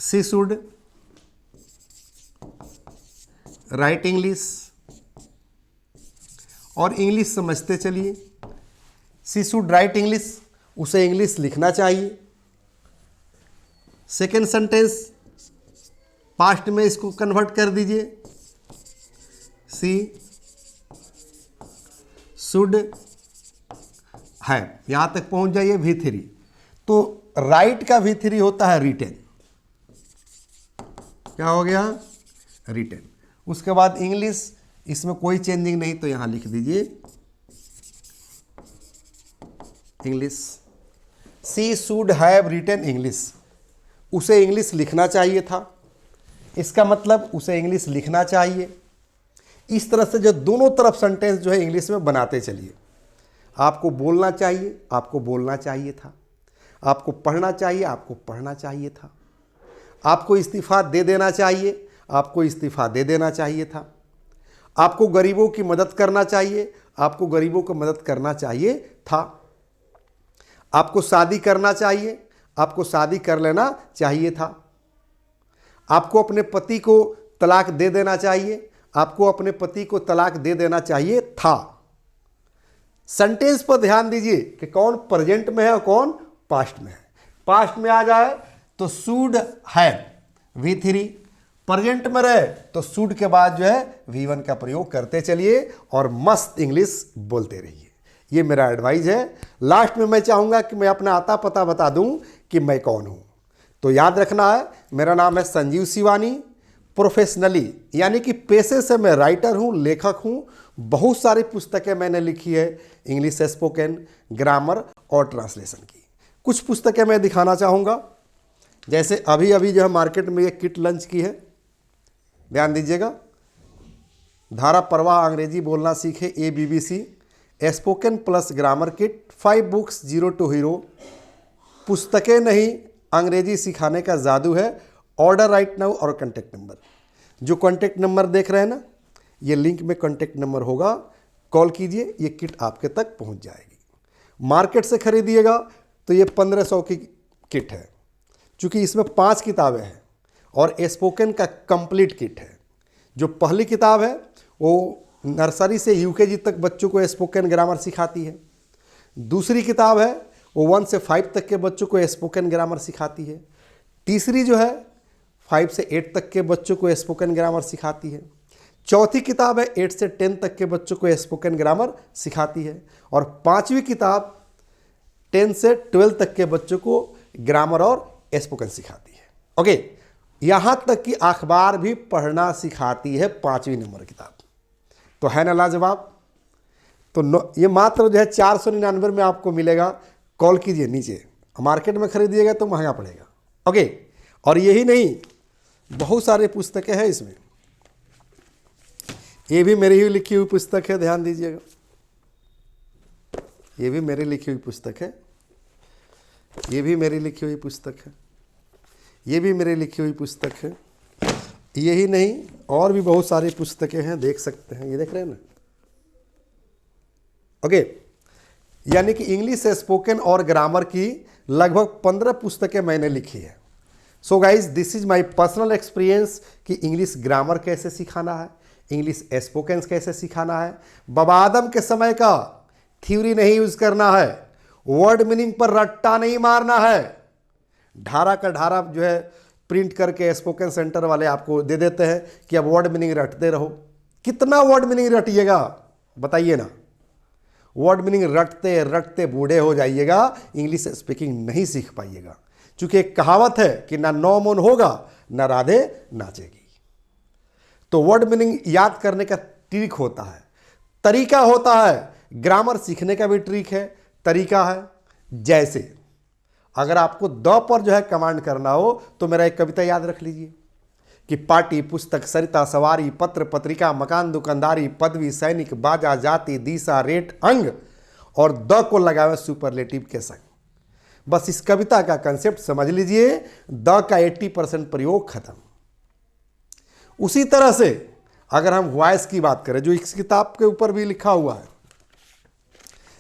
She should write English, और English समझते चलिए। शी शुड राइट इंग्लिश, उसे इंग्लिश लिखना चाहिए। सेकेंड सेंटेंस पास्ट में इसको कन्वर्ट कर दीजिए, शी शुड है, यहां तक पहुंच जाइए V3। तो राइट का V3 होता है रिटेन, क्या हो गया, रिटेन। उसके बाद इंग्लिश, इसमें कोई चेंजिंग नहीं, तो यहां लिख दीजिए English. She should have written English, उसे इंग्लिश लिखना चाहिए था, इसका मतलब उसे इंग्लिश लिखना चाहिए। इस तरह से जो दोनों तरफ सेंटेंस जो है इंग्लिश में बनाते चलिए। आपको बोलना चाहिए, आपको बोलना चाहिए था, आपको पढ़ना चाहिए, आपको पढ़ना चाहिए था, आपको इस्तीफा दे देना चाहिए, आपको इस्तीफा दे देना चाहिए था, आपको गरीबों की मदद करना चाहिए, आपको गरीबों को मदद करना चाहिए था, आपको शादी करना चाहिए, आपको शादी कर लेना चाहिए था, आपको अपने पति को तलाक दे देना चाहिए, आपको अपने पति को तलाक दे देना चाहिए था। सेंटेंस पर ध्यान दीजिए कि कौन प्रेजेंट में है और कौन पास्ट में है। पास्ट में आ जाए तो शुड हैव V3, प्रेजेंट में रहे तो शुड के बाद जो है V1 का प्रयोग करते चलिए और मस्त इंग्लिश बोलते रहिए। ये मेरा एडवाइस है। लास्ट में मैं चाहूँगा कि मैं अपना आता पता बता दूं कि मैं कौन हूँ। तो याद रखना है, मेरा नाम है संजीव शिवानी। प्रोफेशनली यानी कि पेशे से मैं राइटर हूँ, लेखक हूँ। बहुत सारी पुस्तकें मैंने लिखी है इंग्लिश स्पोकन, ग्रामर और ट्रांसलेशन की। कुछ पुस्तकें मैं दिखाना चाहूँगा, जैसे अभी अभी जो है मार्केट में एक किट लॉन्च की है, ध्यान दीजिएगा। धारा प्रवाह अंग्रेजी बोलना सीखे ABBC spoken plus grammar kit, 5 books 0 to hero. पुस्तकें नहीं, अंग्रेजी सिखाने का जादू है। ऑर्डर राइट नाउ और कॉन्टैक्ट नंबर, जो कॉन्टैक्ट नंबर देख रहे हैं ना, ये लिंक में कॉन्टैक्ट नंबर होगा, कॉल कीजिए, ये किट आपके तक पहुंच जाएगी। मार्केट से खरीदिएगा तो ये 1500 की किट है, चूँकि इसमें 5 किताबें हैं और स्पोकन का कंप्लीट किट है। जो पहली किताब है वो नर्सरी से UKG तक बच्चों को स्पोकन ग्रामर सिखाती है। दूसरी किताब है वो 1 से 5 तक के बच्चों को स्पोकन ग्रामर सिखाती है। तीसरी जो है 5 से 8 तक के बच्चों को स्पोकन ग्रामर सिखाती है। चौथी किताब है 8 से 10 तक के बच्चों को स्पोकन ग्रामर सिखाती है। और 5वीं किताब 10 से 12 तक के बच्चों को ग्रामर और स्पोकन सिखाती है। ओके, यहाँ तक कि अखबार भी पढ़ना सिखाती है 5वीं नंबर किताब। तो है ना लाजवाब। तो ये मात्र जो है 499 में आपको मिलेगा। कॉल कीजिए नीचे, मार्केट में खरीदिएगा तो महंगा पड़ेगा। ओके, और यही नहीं, बहुत सारे पुस्तकें हैं इसमें। ये भी मेरी ही लिखी हुई पुस्तक है, ध्यान दीजिएगा। ये भी मेरी लिखी हुई पुस्तक है, ये भी मेरी लिखी हुई पुस्तक है, ये भी मेरी लिखी हुई पुस्तक है। यही नहीं, और भी बहुत सारी पुस्तकें हैं, देख सकते हैं, ये देख रहे हैं ना। ओके, यानी कि इंग्लिश स्पोकन और ग्रामर की लगभग 15 पुस्तकें मैंने लिखी है। So guys, this is my personal experience कि इंग्लिश ग्रामर कैसे सिखाना है, इंग्लिश स्पोकन कैसे सिखाना है। बाबा आदम के समय का थ्योरी नहीं यूज करना है, वर्ड मीनिंग पर रट्टा नहीं मारना है। ढारा का ढारा जो है प्रिंट करके स्पोकन सेंटर वाले आपको दे देते हैं कि अब वर्ड मीनिंग रटते रहो। कितना वर्ड मीनिंग रटिएगा बताइए ना। वर्ड मीनिंग रटते रटते बूढ़े हो जाइएगा, इंग्लिश स्पीकिंग नहीं सीख पाइएगा। क्योंकि एक कहावत है कि ना नौ मन होगा ना राधे नाचेगी। तो वर्ड मीनिंग याद करने का ट्रिक होता है, तरीका होता है। ग्रामर सीखने का भी ट्रिक है, तरीका है। जैसे अगर आपको द पर जो है कमांड करना हो तो मेरा एक कविता याद रख लीजिए कि पार्टी, पुस्तक, सरिता, सवारी, पत्र, पत्रिका, मकान, दुकानदारी, पदवी, सैनिक, बाजा, जाति, दिशा, रेट, अंग और द को लगावे सुपरलेटिव के संग। बस इस कविता का कंसेप्ट समझ लीजिए, द का 80% प्रयोग खत्म। उसी तरह से अगर हम वॉइस की बात करें, जो इस किताब के ऊपर भी लिखा हुआ है,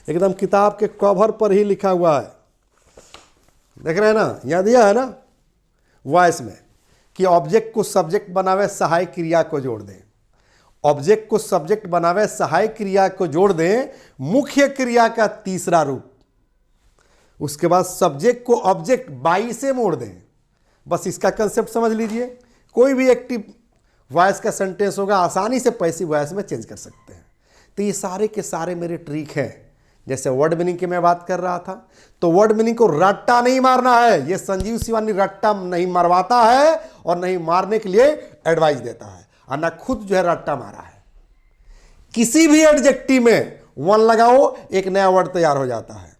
एकदम किताब के कवर पर ही लिखा हुआ है, देख रहे हैं ना, यहाँ दिया है ना वॉइस में, कि ऑब्जेक्ट को सब्जेक्ट बनावे, सहायक क्रिया को जोड़ दें। ऑब्जेक्ट को सब्जेक्ट बनावे, सहायक क्रिया को जोड़ दें, मुख्य क्रिया का तीसरा रूप। उसके बाद सब्जेक्ट को ऑब्जेक्ट बाई से मोड़ दें। बस इसका कंसेप्ट समझ लीजिए। कोई भी एक्टिव वॉइस का सेंटेंस होगा, आसानी से पैसिव वॉइस में चेंज कर सकते हैं। तो ये सारे के सारे मेरे ट्रिक हैं। जैसे वर्ड मीनिंग की मैं बात कर रहा था, तो वर्ड मीनिंग को रट्टा नहीं मारना है। ये संजीव शिवानी रट्टा नहीं मरवाता है और नहीं मारने के लिए एडवाइस देता है, और ना खुद जो है रट्टा मारा है। किसी भी एडजेक्टिव में वन लगाओ, एक नया वर्ड तैयार हो जाता है।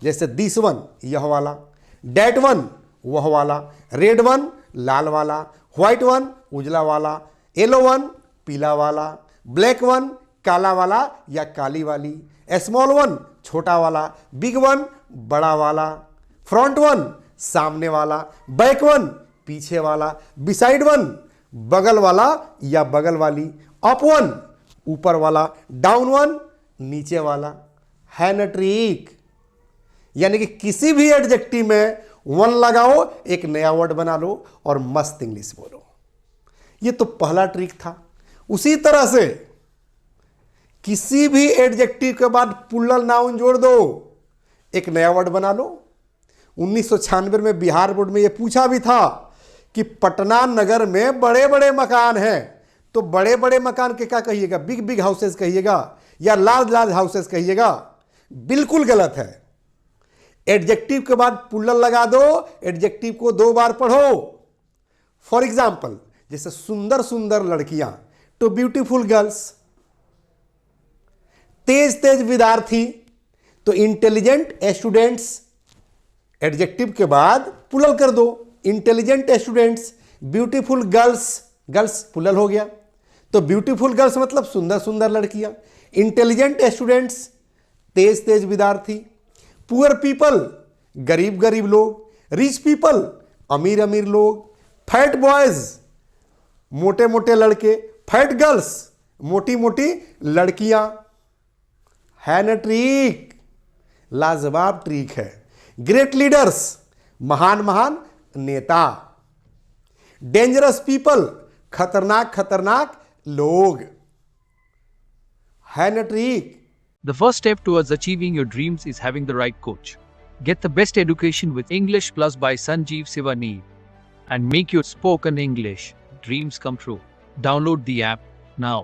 जैसे दिस वन, यह वाला, डेट वन, वह वाला, रेड वन, लाल वाला, व्हाइट वन, उजला वाला, येलो वन, पीला वाला, ब्लैक वन, काला वाला या काली वाली, स्मॉल वन, छोटा वाला, बिग वन, बड़ा वाला, फ्रंट वन, सामने वाला, बैक वन, पीछे वाला, बिसाइड वन, बगल वाला या बगल वाली, अप वन, ऊपर वाला, डाउन वन, नीचे वाला। है न ट्रिक? यानी कि किसी भी एडजेक्टिव में वन लगाओ, एक नया वर्ड बना लो और मस्त इंग्लिश बोलो। ये तो पहला ट्रिक था। उसी तरह से किसी भी एडजेक्टिव के बाद प्लूरल नाउन जोड़ दो, एक नया वर्ड बना लो। 1996 में बिहार बोर्ड में यह पूछा भी था कि पटना नगर में बड़े बड़े मकान हैं, तो बड़े बड़े मकान के क्या कहिएगा? बिग बिग हाउसेस कहिएगा या लार्ज लार्ज हाउसेस कहिएगा? बिल्कुल गलत है। एडजेक्टिव के बाद प्लूरल लगा दो, एडजेक्टिव को 2 बार पढ़ो। फॉर एग्जाम्पल, जैसे सुंदर सुंदर लड़कियां, तो ब्यूटीफुल गर्ल्स। तेज तेज विद्यार्थी, तो इंटेलिजेंट स्टूडेंट्स। एडजेक्टिव के बाद प्लूरल कर दो, intelligent students, beautiful girls, girls plural हो गया। तो ब्यूटीफुल गर्ल्स मतलब सुंदर सुंदर लड़कियां, इंटेलिजेंट स्टूडेंट्स तेज तेज विद्यार्थी, पुअर पीपल गरीब गरीब लोग, रिच पीपल अमीर अमीर लोग, फैट बॉयज मोटे मोटे लड़के, फैट गर्ल्स मोटी मोटी लड़कियां। है न ट्रिक? लाजवाब ट्रिक है। ग्रेट लीडर्स महान महान नेता, डेंजरस पीपल खतरनाक खतरनाक लोग। है न trick? The first step towards achieving your dreams is having the right coach. Get the best education with English Plus by Sanjeev Sivani and make your spoken English dreams come true. Download the app now.